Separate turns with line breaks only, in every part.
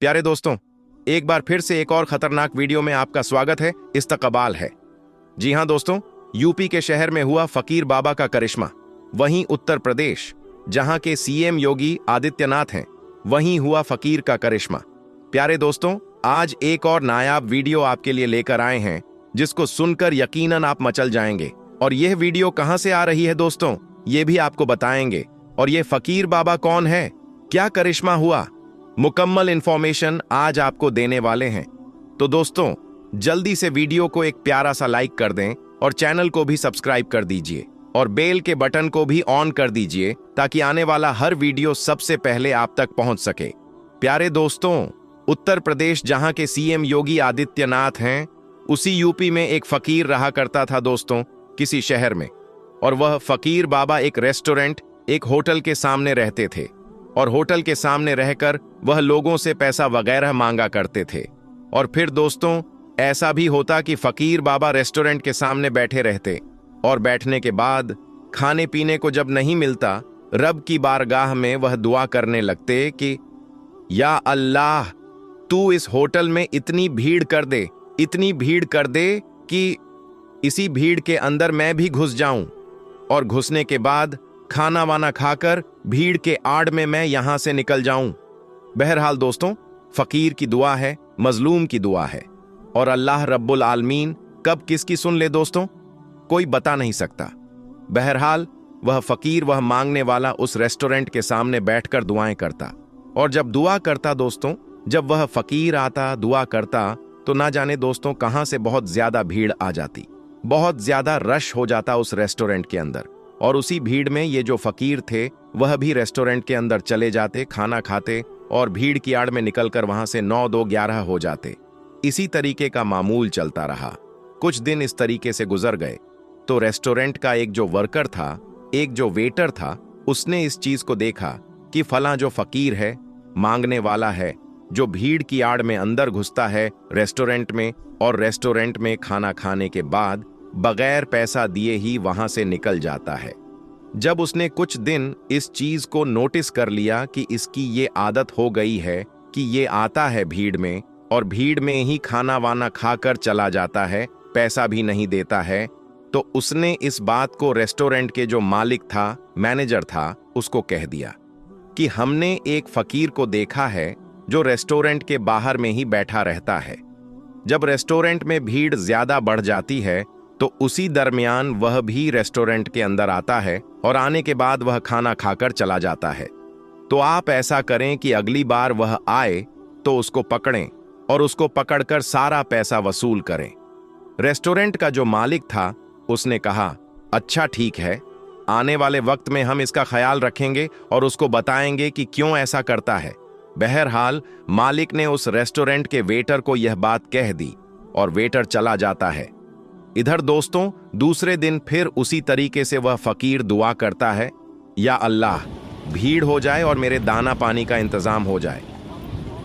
प्यारे दोस्तों, एक बार फिर से एक और खतरनाक वीडियो में आपका स्वागत है। इस्तकबाल है। जी हां दोस्तों, यूपी के शहर में हुआ फकीर बाबा का करिश्मा। वहीं उत्तर प्रदेश, जहां के सीएम योगी आदित्यनाथ हैं, वहीं हुआ फकीर का करिश्मा। प्यारे दोस्तों, आज एक और नायाब वीडियो आपके लिए लेकर आए हैं, जिसको सुनकर यकीनन आप मचल जाएंगे। और यह वीडियो कहां से आ रही है दोस्तों, ये भी आपको बताएंगे। और ये फकीर बाबा कौन है, क्या करिश्मा हुआ, मुकम्मल इंफॉर्मेशन आज आपको देने वाले हैं। तो दोस्तों, जल्दी से वीडियो को एक प्यारा सा लाइक कर दें और चैनल को भी सब्सक्राइब कर दीजिए और बेल के बटन को भी ऑन कर दीजिए, ताकि आने वाला हर वीडियो सबसे पहले आप तक पहुंच सके। प्यारे दोस्तों, उत्तर प्रदेश, जहां के सीएम योगी आदित्यनाथ हैं, उसी यूपी में एक फकीर रहा करता था दोस्तों, किसी शहर में। और वह फकीर बाबा एक रेस्टोरेंट, एक होटल के सामने रहते थे। और होटल के सामने रहकर वह लोगों से पैसा वगैरह मांगा करते थे। और फिर दोस्तों, ऐसा भी होता कि फकीर बाबा रेस्टोरेंट के सामने बैठे रहते और बैठने के बाद खाने पीने को जब नहीं मिलता, रब की बारगाह में वह दुआ करने लगते कि या अल्लाह, तू इस होटल में इतनी भीड़ कर दे, इतनी भीड़ कर दे कि इसी भीड़ के अंदर मैं भी घुस जाऊं, और घुसने के बाद खाना वाना खाकर भीड़ के आड़ में मैं यहां से निकल जाऊं। बहरहाल दोस्तों, फकीर की दुआ है, मजलूम की दुआ है, और अल्लाह रब्बुल आलमीन कब किसकी सुन ले दोस्तों, कोई बता नहीं सकता। बहरहाल वह फकीर, वह मांगने वाला, उस रेस्टोरेंट के सामने बैठकर दुआएं करता। और जब दुआ करता दोस्तों, जब वह फकीर आता, दुआ करता, तो ना जाने दोस्तों कहां से बहुत ज्यादा भीड़ आ जाती, बहुत ज्यादा रश हो जाता उस रेस्टोरेंट के अंदर। और उसी भीड़ में ये जो फकीर थे, वह भी रेस्टोरेंट के अंदर चले जाते, खाना खाते, और भीड़ की आड़ में निकलकर वहां से 9, 2, 11 हो जाते। इसी तरीके का मामूल चलता रहा। कुछ दिन इस तरीके से गुजर गए तो रेस्टोरेंट का एक जो वर्कर था, एक जो वेटर था, उसने इस चीज को देखा कि फलां जो फकीर है, मांगने वाला है, जो भीड़ की आड़ में अंदर घुसता है रेस्टोरेंट में, और रेस्टोरेंट में खाना खाने के बाद बगैर पैसा दिए ही वहां से निकल जाता है। जब उसने कुछ दिन इस चीज को नोटिस कर लिया कि इसकी ये आदत हो गई है कि ये आता है भीड़ में और भीड़ में ही खाना वाना खाकर चला जाता है, पैसा भी नहीं देता है, तो उसने इस बात को रेस्टोरेंट के जो मालिक था, मैनेजर था, उसको कह दिया कि हमने एक फकीर को देखा है जो रेस्टोरेंट के बाहर में ही बैठा रहता है। जब रेस्टोरेंट में भीड़ ज्यादा बढ़ जाती है तो उसी दरमियान वह भी रेस्टोरेंट के अंदर आता है, और आने के बाद वह खाना खाकर चला जाता है। तो आप ऐसा करें कि अगली बार वह आए तो उसको पकड़ें और उसको पकड़कर सारा पैसा वसूल करें। रेस्टोरेंट का जो मालिक था, उसने कहा, अच्छा ठीक है, आने वाले वक्त में हम इसका ख्याल रखेंगे और उसको बताएंगे कि क्यों ऐसा करता है। बहरहाल मालिक ने उस रेस्टोरेंट के वेटर को यह बात कह दी और वेटर चला जाता है। इधर दोस्तों, दूसरे दिन फिर उसी तरीके से वह फकीर दुआ करता है, या अल्लाह, भीड़ हो जाए और मेरे दाना पानी का इंतजाम हो जाए।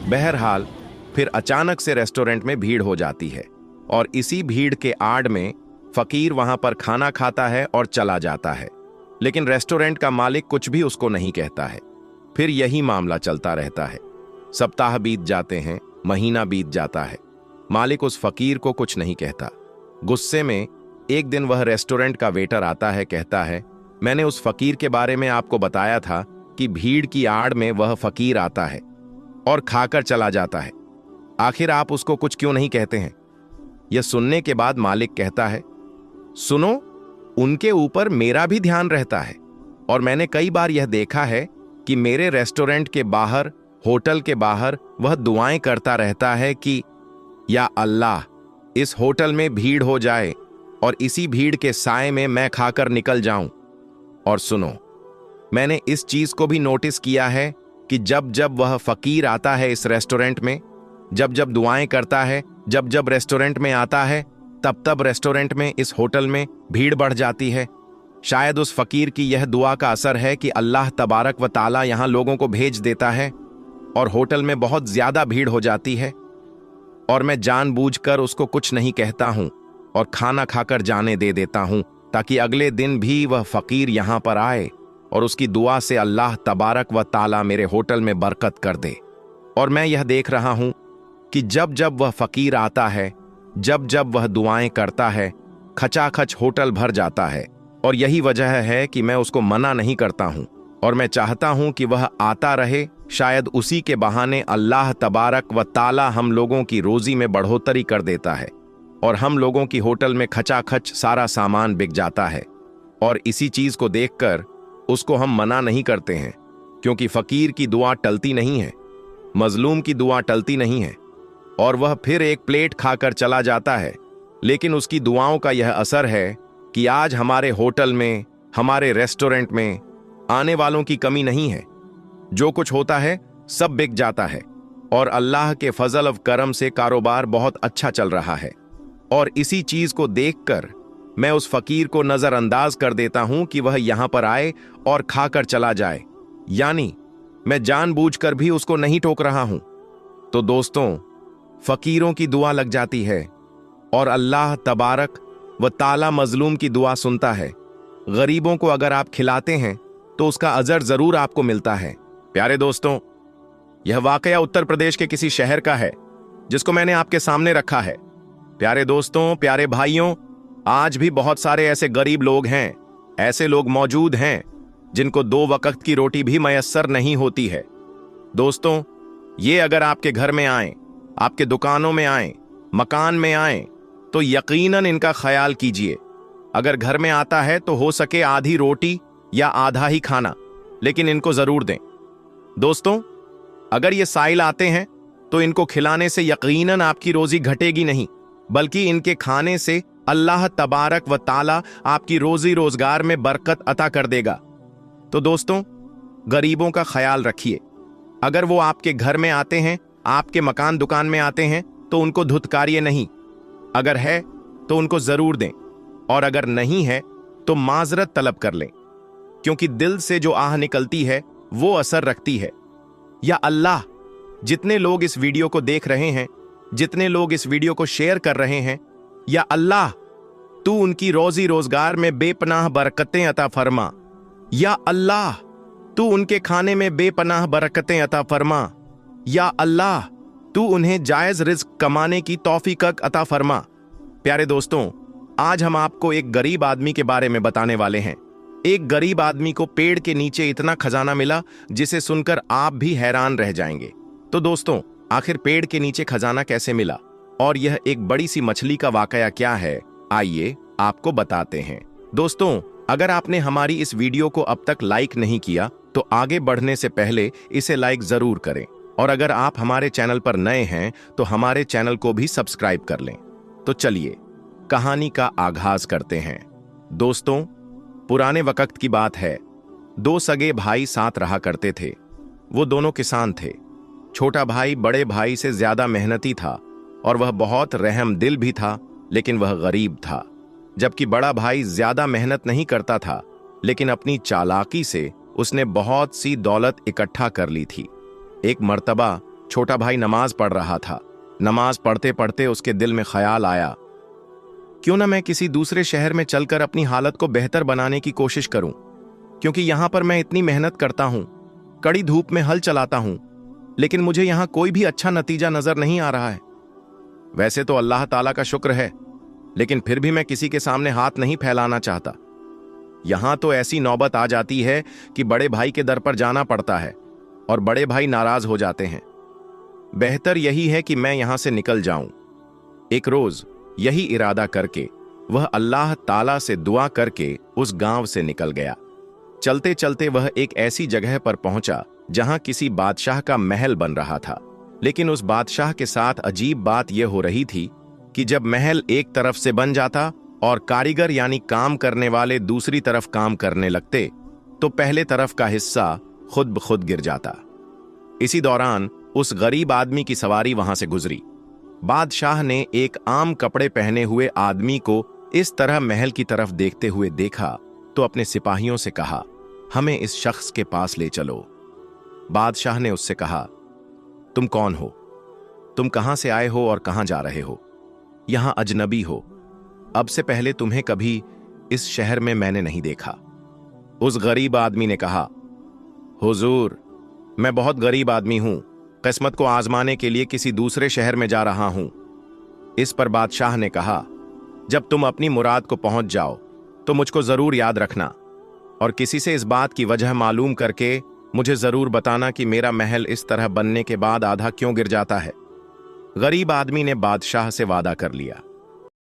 बहरहाल फिर अचानक से रेस्टोरेंट में भीड़ हो जाती है, और इसी भीड़ के आड़ में फकीर वहां पर खाना खाता है और चला जाता है। लेकिन रेस्टोरेंट का मालिक कुछ भी उसको नहीं कहता है। फिर यही मामला चलता रहता है। सप्ताह बीत जाते हैं, महीना बीत जाता है, मालिक उस फकीर को कुछ नहीं कहता। गुस्से में एक दिन वह रेस्टोरेंट का वेटर आता है, कहता है, मैंने उस फकीर के बारे में आपको बताया था कि भीड़ की आड़ में वह फकीर आता है और खाकर चला जाता है, आखिर आप उसको कुछ क्यों नहीं कहते हैं। यह सुनने के बाद मालिक कहता है, सुनो, उनके ऊपर मेरा भी ध्यान रहता है, और मैंने कई बार यह देखा है कि मेरे रेस्टोरेंट के बाहर, होटल के बाहर वह दुआएं करता रहता है कि या अल्लाह, इस होटल में भीड़ हो जाए और इसी भीड़ के साए में मैं खाकर निकल जाऊं। और सुनो, मैंने इस चीज को भी नोटिस किया है कि जब जब वह फकीर आता है इस रेस्टोरेंट में, जब जब दुआएं करता है, जब जब रेस्टोरेंट में आता है, तब तब रेस्टोरेंट में, इस होटल में भीड़ बढ़ जाती है। शायद उस फकीर की यह दुआ का असर है कि अल्लाह तबारक व ताला यहां लोगों को भेज देता है और होटल में बहुत ज्यादा भीड़ हो जाती है, और मैं जानबूझकर उसको कुछ नहीं कहता हूं और खाना खाकर जाने दे देता हूं, ताकि अगले दिन भी वह फकीर यहां पर आए और उसकी दुआ से अल्लाह तबारक व ताला मेरे होटल में बरकत कर दे। और मैं यह देख रहा हूं कि जब जब वह फकीर आता है, जब जब वह दुआएं करता है, खचाखच होटल भर जाता है। और यही वजह है कि मैं उसको मना नहीं करता हूं और मैं चाहता हूं कि वह आता रहे। शायद उसी के बहाने अल्लाह तबारक व ताला हम लोगों की रोजी में बढ़ोतरी कर देता है और हम लोगों की होटल में खचाखच सारा सामान बिक जाता है। और इसी चीज को देखकर उसको हम मना नहीं करते हैं, क्योंकि फकीर की दुआ टलती नहीं है, मजलूम की दुआ टलती नहीं है। और वह फिर एक प्लेट खाकर चला जाता है, लेकिन उसकी दुआओं का यह असर है कि आज हमारे होटल में, हमारे रेस्टोरेंट में आने वालों की कमी नहीं है। जो कुछ होता है सब बिक जाता है और अल्लाह के फजल और करम से कारोबार बहुत अच्छा चल रहा है। और इसी चीज को देखकर मैं उस फकीर को नजरअंदाज कर देता हूं कि वह यहां पर आए और खाकर चला जाए, यानी मैं जानबूझकर भी उसको नहीं टोक रहा हूं। तो दोस्तों, फकीरों की दुआ लग जाती है और अल्लाह तबारक व ताला मजलूम की दुआ सुनता है। गरीबों को अगर आप खिलाते हैं तो उसका अजर जरूर आपको मिलता है। प्यारे दोस्तों, यह वाकया उत्तर प्रदेश के किसी शहर का है जिसको मैंने आपके सामने रखा है। प्यारे दोस्तों, प्यारे भाइयों, आज भी बहुत सारे ऐसे गरीब लोग हैं, ऐसे लोग मौजूद हैं जिनको 2 वक्त की रोटी भी मयस्सर नहीं होती है। दोस्तों, ये अगर आपके घर में आए, आपके दुकानों में आए, मकान में आए, तो यकीनन इनका ख्याल कीजिए। अगर घर में आता है तो हो सके आधी रोटी या आधा ही खाना, लेकिन इनको जरूर दें। दोस्तों, अगर ये साइल आते हैं तो इनको खिलाने से यकीनन आपकी रोजी घटेगी नहीं, बल्कि इनके खाने से अल्लाह तबारक व ताला आपकी रोजी रोजगार में बरकत अता कर देगा। तो दोस्तों, गरीबों का ख्याल रखिए। अगर वो आपके घर में आते हैं, आपके मकान दुकान में आते हैं, तो उनको धुतकारिए नहीं। अगर है तो उनको जरूर दें, और अगर नहीं है तो माजरत तलब कर लें, क्योंकि दिल से जो आह निकलती है वो असर रखती है। या अल्लाह, जितने लोग इस वीडियो को देख रहे हैं, जितने लोग इस वीडियो को शेयर कर रहे हैं, या अल्लाह, तू उनकी रोजी रोजगार में बेपनाह बरकतें अता फरमा। या अल्लाह, तू उनके खाने में बेपनाह बरकतें अता फरमा। या अल्लाह, तू उन्हें जायज रिज्क कमाने की तौफीक अता फरमा। प्यारे दोस्तों, आज हम आपको एक गरीब आदमी के बारे में बताने वाले हैं। एक गरीब आदमी को पेड़ के नीचे इतना खजाना मिला जिसे सुनकर आप भी हैरान रह जाएंगे। तो दोस्तों, आखिर पेड़ के नीचे खजाना कैसे मिला और यह एक बड़ी सी मछली का वाकया क्या है, आइए आपको बताते हैं। दोस्तों, अगर आपने हमारी इस वीडियो को अब तक लाइक नहीं किया तो आगे बढ़ने से पहले इसे लाइक जरूर करें, और अगर आप हमारे चैनल पर नए हैं तो हमारे चैनल को भी सब्सक्राइब कर लें। तो चलिए कहानी का आगाज करते हैं। दोस्तों, पुराने वक्त की बात है। 2 सगे भाई साथ रहा करते थे। वो दोनों किसान थे। छोटा भाई बड़े भाई से ज्यादा मेहनती था और वह बहुत रहम दिल भी था, लेकिन वह गरीब था। जबकि बड़ा भाई ज्यादा मेहनत नहीं करता था, लेकिन अपनी चालाकी से उसने बहुत सी दौलत इकट्ठा कर ली थी। एक मर्तबा छोटा भाई नमाज पढ़ रहा था। नमाज पढ़ते पढ़ते उसके दिल में ख्याल आया, क्यों ना मैं किसी दूसरे शहर में चलकर अपनी हालत को बेहतर बनाने की कोशिश करूं, क्योंकि यहां पर मैं इतनी मेहनत करता हूं, कड़ी धूप में हल चलाता हूं, लेकिन मुझे यहां कोई भी अच्छा नतीजा नजर नहीं आ रहा है। वैसे तो अल्लाह ताला का शुक्र है, लेकिन फिर भी मैं किसी के सामने हाथ नहीं फैलाना चाहता। यहां तो ऐसी नौबत आ जाती है कि बड़े भाई के दर पर जाना पड़ता है और बड़े भाई नाराज हो जाते हैं। बेहतर यही है कि मैं यहां से निकल जाऊं। एक रोज यही इरादा करके वह अल्लाह ताला से दुआ करके उस गांव से निकल गया। चलते चलते वह एक ऐसी जगह पर पहुंचा जहां किसी बादशाह का महल बन रहा था। लेकिन उस बादशाह के साथ अजीब बात यह हो रही थी कि जब महल एक तरफ से बन जाता और कारीगर यानी काम करने वाले दूसरी तरफ काम करने लगते, तो पहले तरफ का हिस्सा खुद ब खुद गिर जाता। इसी दौरान उस गरीब आदमी की सवारी वहां से गुजरी। बादशाह ने एक आम कपड़े पहने हुए आदमी को इस तरह महल की तरफ देखते हुए देखा तो अपने सिपाहियों से कहा, हमें इस शख्स के पास ले चलो। बादशाह ने उससे कहा, तुम कौन हो? तुम कहां से आए हो और कहां जा रहे हो? यहां अजनबी हो। अब से पहले तुम्हें कभी इस शहर में मैंने नहीं देखा। उस गरीब आदमी ने कहा, हुजूर, मैं बहुत गरीब आदमी हूं, किस्मत को आजमाने के लिए किसी दूसरे शहर में जा रहा हूं। इस पर बादशाह ने कहा, जब तुम अपनी मुराद को पहुंच जाओ तो मुझको जरूर याद रखना और किसी से इस बात की वजह मालूम करके मुझे जरूर बताना कि मेरा महल इस तरह बनने के बाद आधा क्यों गिर जाता है। गरीब आदमी ने बादशाह से वादा कर लिया।